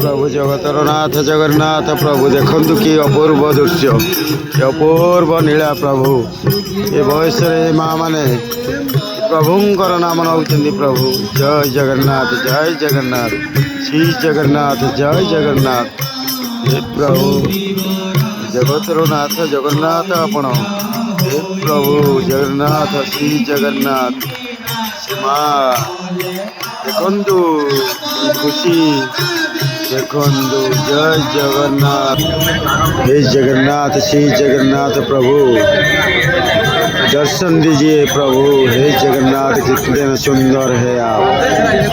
प्रभु जगतर नाथ जगन्नाथ प्रभु देखु कि अपूर्व दृश्य अपूर्व नीला प्रभु ये बयस माँ मैंने प्रभुंर नाम नौ प्रभु जय जगन्नाथ श्री जगन्नाथ जय जगन्नाथ हे प्रभु जगतर नाथ जगन्नाथ आपण हे प्रभु जगन्नाथ श्री जगन्नाथ माँ देखु खुशी देखु जय जगन्नाथ हे जगन्नाथ श्री जगन्नाथ प्रभु दर्शन दीजिए प्रभु हे जगन्नाथ कितने सुंदर है आप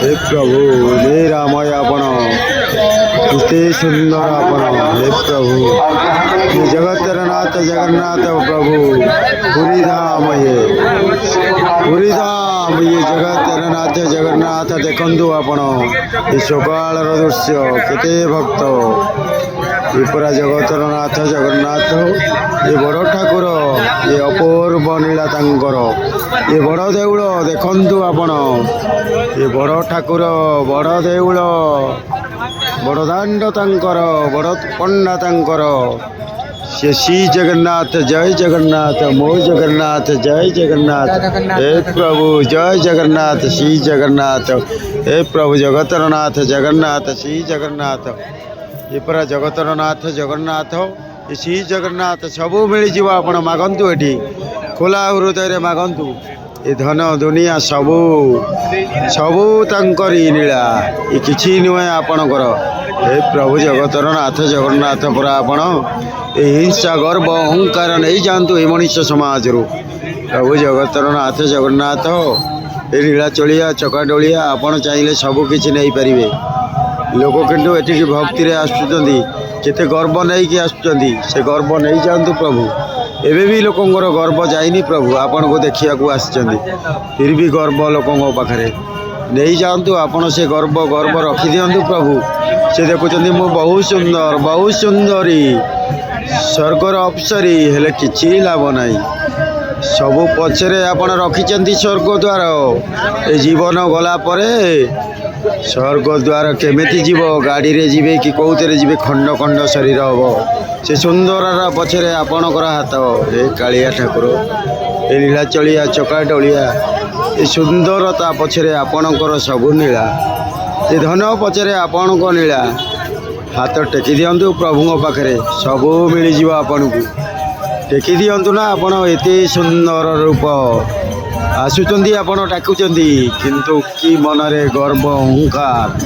हे प्रभु निरामय आपण कितने सुंदर आपण हे प्रभु ये जगतर नाथ जगन्नाथ प्रभु पुरी धाम ये जगतर नाथ जगन्नाथ देखु आपण ये सकाल दृश्य केते भक्त ये पूरा जगतर नाथ जगन्नाथ ये बड़ ठाकुर ये अपूर्व नीला तांकर ये बड़ देउल देखु आपण ये बड़ ठाकुर बड़ देउल बड़ दांड तांकर बड़ पंडा तांकर से श्री जगन्नाथ जय जगन्नाथ मो जगन्नाथ जय जगन्नाथ हे प्रभु जय जगन्नाथ श्री जगन्नाथ हे प्रभु जगतर नाथ जगन्नाथ श्री जगन्नाथ ये पूरा जगतर नाथ जगन्नाथ ये श्री जगन्नाथ सबू मिल आप मागंतु ये खोला हृदय मागंतु ये धन दुनिया सबू सबू तंकरी नीला ये किसी नुहे आपणकर हे प्रभु जगतर नाथ जगन्नाथ पूरा आपण हिंसा गर्व अहंकार नहीं जातु ये मनुष्य समाज रू प्रभु जगतर नाथ जगन्नाथ ये लीला चलिया चकाडोलिया आपण चाहिए सबू किसी नहीं पारे लोक किंतु एटिकी भक्ति आते गर्व नहीं कि से गर्व नहीं जातु प्रभु एबे भी लोकंर गर्व जाइनी प्रभु आपण को देखा फिर भी गर्व लोकों पाखे नहीं जातु आपण से गर्व गर्व रखी दिंतु प्रभु से देखुं मु बहुत सुंदरी स्वर्गर अप्सरी हेले किछि लाभ नहीं सबू पछरे आपण रखिचंती स्वर्ग द्वार ए जीवन गला परे स्वर्ग द्वार केमिति जीव गाड़ी रे जीवे कि कौतरे जीवे खंड खंड शरीर हम से सुंदर पछरे आपणकर हाथ हे कालिया ठाकुर ए लीला चलिया चका डलिया ए सुंदरता पछरे आपणकर सबू नीला ए धन पछरे आपणक नीला हाथ टेकी दिंतु प्रभु पाखे सबू मिल आपन को टेकी दिंतु ना आपण एते सुंदर रूप आसुचंदी आपण डाकुचंदी किंतु कि मनरे गर्व अहंकार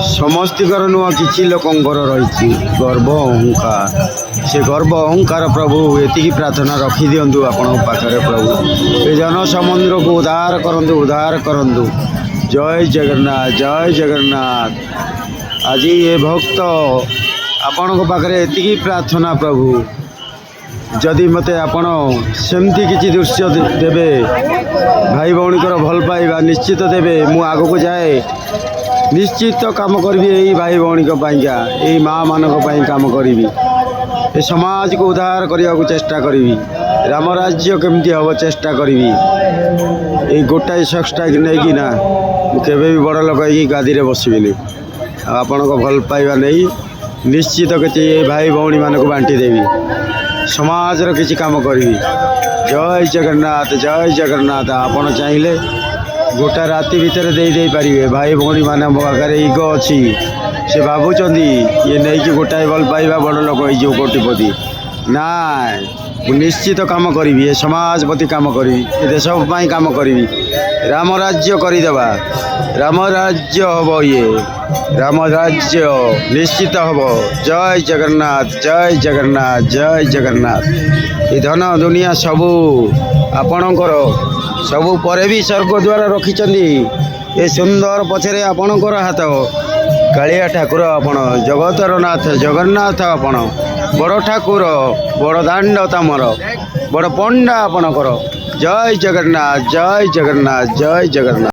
समस्तिकर नुह किछि लोकंकर रही गर्व अहंकार से गर्व अहंकार प्रभु एति प्रार्थना रखी दिंतु आपण पाखे प्रभु ए जन समुद्र को उद्धार करंतु जय जगन्नाथ आज ये भक्त आपण पाखे एति प्रार्थना प्रभु जदि मते आपण सेमती किसी दृश्य देवे भाई भौणीकर भल पाइबा निश्चित देवे मु आग को जाए निश्चित काम करी यही भाई भौणी यही माँ मानी काम करी ए समाज को उद्धार करने को चेष्टा करी राम राज्य केमती हम चेष्टा करी ये गोटाए शख्सटा नहीं कि ना केवे भी बड़ लोक गादी में बसबिनी आपण को भल पाइबा नहीं निश्चित किसी भाई भौणी मानक बांटी देवी समाज किसी काम करी जय जगन्नाथ आपण चाहिए गोटा राति भितर दे पारे भाई भौणी मान आगे इगो अच्छी से भावुंट ये नहीं कि गोटाए भल पाइबा बड़ लोक हो कोटिपति ना निश्चित काम करी समाज प्रति काम करी देशपाई काम करी राम राज्य करदेवा राम राज्य हम ये राम राज्य निश्चित हम जय जगन्नाथ ये धन दुनिया सबू आपणकर सबू पर भी स्वर्ग द्वार रखिंट ये सुंदर पछरे आपणकर हाथ कालिया ठाकुर आपण जगतर नाथ जगन्नाथ आपण बड़ ठाकुर बड़ दांड तामर बड़ पंडा आपणकर जय जगन्नाथ।